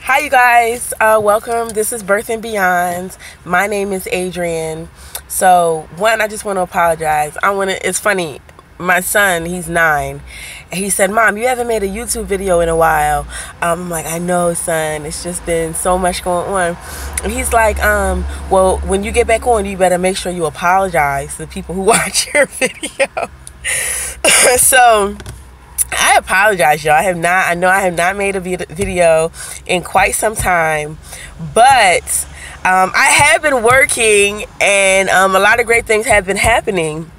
Hi you guys, welcome. This is Birth and Beyond. My name is Adrianne. So one, I just want to apologize. It's funny, my son, he's 9, and he said, "Mom, you haven't made a YouTube video in a while." I'm like, "I know, son, it's just been so much going on." And he's like, "Well, when you get back on, you better make sure you apologize to the people who watch your video." So I apologize, y'all. I know I have not made a video in quite some time, but I have been working, and a lot of great things have been happening.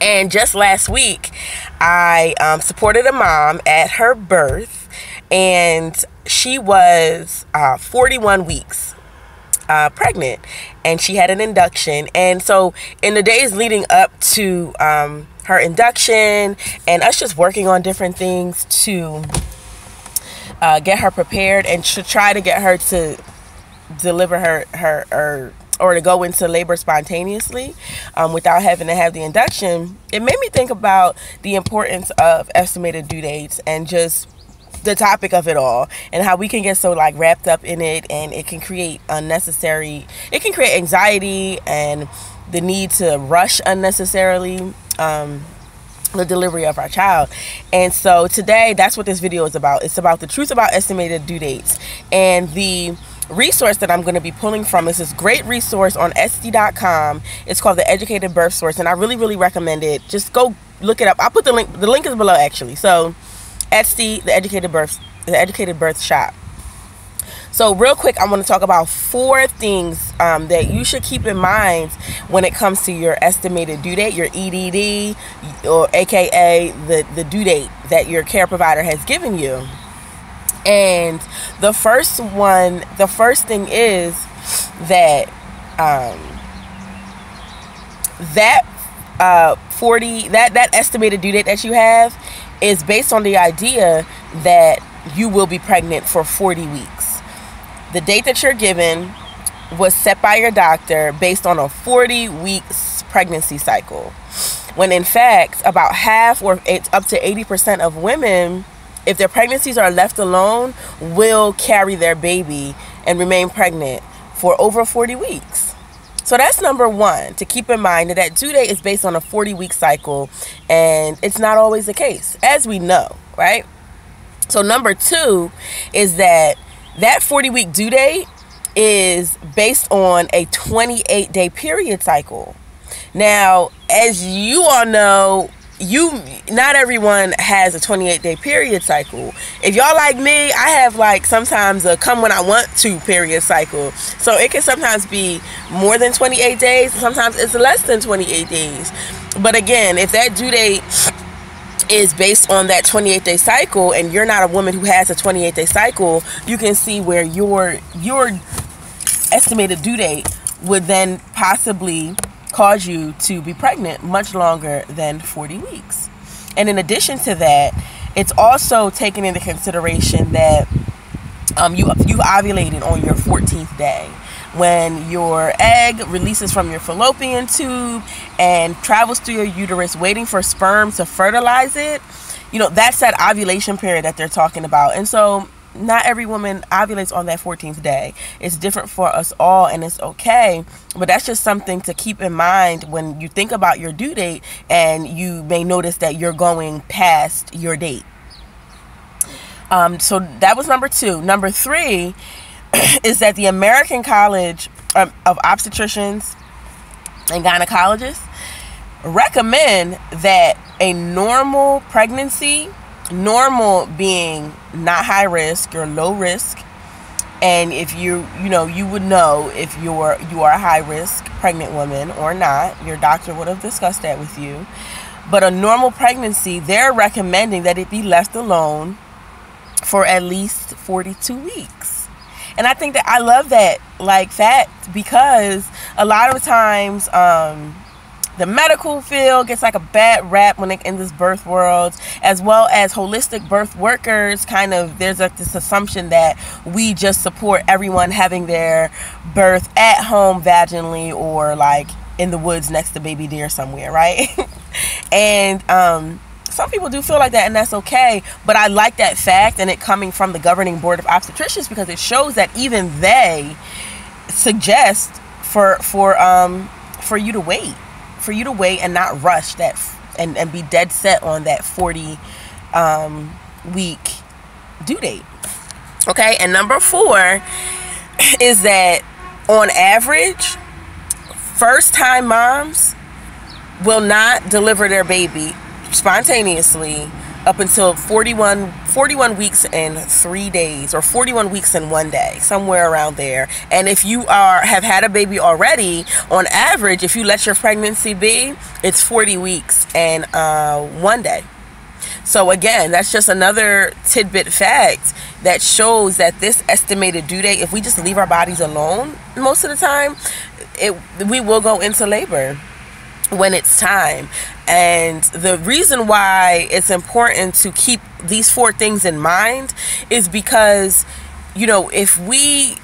And just last week, I supported a mom at her birth, and she was 41 weeks pregnant, and she had an induction. And so in the days leading up to her induction and us just working on different things to get her prepared and to try to get her to deliver her or to go into labor spontaneously without having to have the induction, it made me think about the importance of estimated due dates and just the topic of it all, and how we can get so wrapped up in it, and it can create anxiety and the need to rush unnecessarily the delivery of our child. And so today, that's what this video is about. It's about the truth about estimated due dates. And the resource that I'm going to be pulling from is this great resource on Etsy.com. It's called the Educated Birth Source, and I really recommend it. Just go look it up. I'll put the link. The link is below, actually. So Etsy, the Educated Birth Shop. So real quick, I want to talk about 4 things that you should keep in mind when it comes to your estimated due date, your EDD, or AKA the due date that your care provider has given you. And the first thing is that that estimated due date that you have is based on the idea that you will be pregnant for 40 weeks. The date that you're given was set by your doctor based on a 40 weeks pregnancy cycle, when in fact about half or up to 80% of women, if their pregnancies are left alone, will carry their baby and remain pregnant for over 40 weeks. So that's number one, to keep in mind that due date is based on a 40-week cycle, and it's not always the case, as we know, right? So number 2 is that 40-week due date is based on a 28-day period cycle. Now, as you all know, not everyone has a 28-day period cycle. If y'all like me, I have sometimes a come when I want to period cycle. So it can sometimes be more than 28 days. Sometimes it's less than 28 days. But again, if that due date is based on that 28-day cycle, and you're not a woman who has a 28-day cycle, you can see where your estimated due date would then possibly cause you to be pregnant much longer than 40 weeks. And in addition to that, it's also taken into consideration that you've ovulated on your 14th day, when your egg releases from your fallopian tube and travels through your uterus waiting for sperm to fertilize it. That's that ovulation period that they're talking about. And so not every woman ovulates on that 14th day. It's different for us all, and it's okay. But that's just something to keep in mind when you think about your due date, and you may notice that you're going past your date. So that was number 2. Number 3 is that the American College of Obstetricians and Gynecologists recommend that a normal pregnancy, normal being not high risk or low risk, and if you would know if you are a high risk pregnant woman or not, your doctor would have discussed that with you. But a normal pregnancy, they're recommending that it be left alone for at least 42 weeks. And I think that I love that because a lot of times the medical field gets a bad rap when in this birth world, as well as holistic birth workers. There's this assumption that we just support everyone having their birth at home vaginally, or in the woods next to baby deer somewhere, right? And some people do feel like that, and that's okay. But I like that fact, and it coming from the governing board of obstetricians, because it shows that even they suggest for you to wait, and not rush that, and be dead set on that 40 week due date. Okay, and number 4 is that on average, first time moms will not deliver their baby spontaneously up until 41 weeks and 3 days, or 41 weeks and 1 day, somewhere around there. And if you have had a baby already, on average, if you let your pregnancy be, it's 40 weeks and 1 day. So again, that's just another tidbit fact that shows that this estimated due date, if we just leave our bodies alone most of the time, we will go into labor when it's time. And the reason why it's important to keep these 4 things in mind is because, you know, if we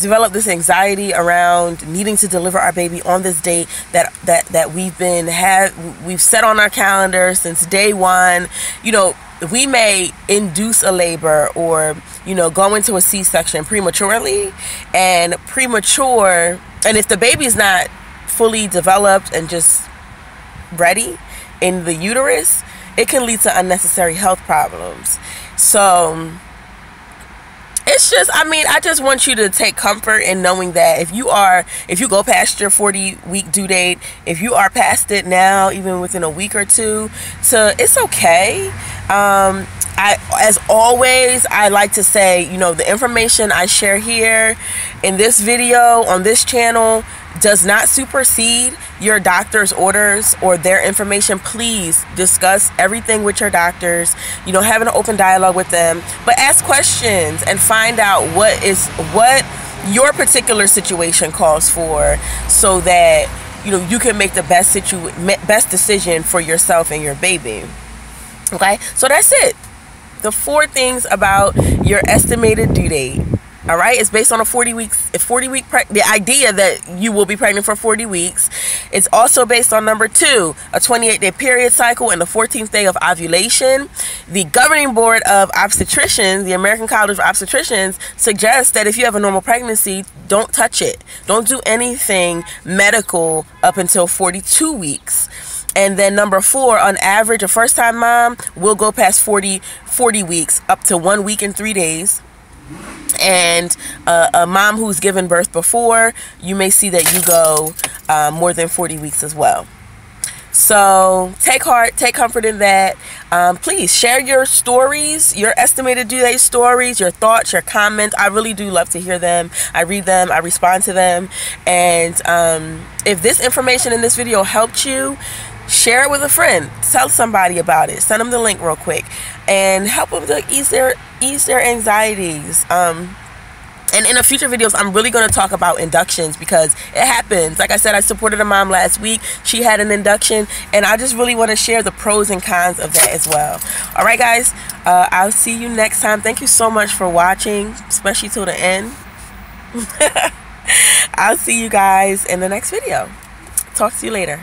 develop this anxiety around needing to deliver our baby on this date that we've set on our calendar since day 1, you know, we may induce a labor, or, you know, go into a C-section prematurely. And if the baby's not fully developed and just ready in the uterus, it can lead to unnecessary health problems. So it's just, I mean, I just want you to take comfort in knowing that if you go past your 40-week due date, if you are past it now, even within a week or two, it's okay. As always, I like to say, you know, the information I share here in this video on this channel does not supersede your doctor's orders or their information. Please discuss everything with your doctors, you know, have an open dialogue with them, but ask questions and find out what your particular situation calls for, so that, you know, you can make the best decision for yourself and your baby. Okay, so that's it. The 4 things about your estimated due date. All right, it's based on the idea that you will be pregnant for 40 weeks. It's also based on number 2, a 28-day period cycle and the 14th day of ovulation. The governing board of obstetricians, the American College of Obstetricians, suggests that if you have a normal pregnancy, don't touch it. Don't do anything medical up until 42 weeks. And then number 4, on average, a first-time mom will go past 40 weeks, up to 1 week and 3 days. And a mom who's given birth before, you may see that you go more than 40 weeks as well. So take comfort in that. Please share your stories, your estimated due date stories, your thoughts, your comments. I really do love to hear them. I read them, I respond to them. And if this information in this video helped you, share it with a friend. Tell somebody about it. Send them the link real quick and help them to ease their anxieties. And in the future videos, I'm really going to talk about inductions, because it happens. Like I said, I supported a mom last week. She had an induction, and I just really want to share the pros and cons of that as well. All right, guys, I'll see you next time. Thank you so much for watching, especially till the end. I'll see you guys in the next video. Talk to you later.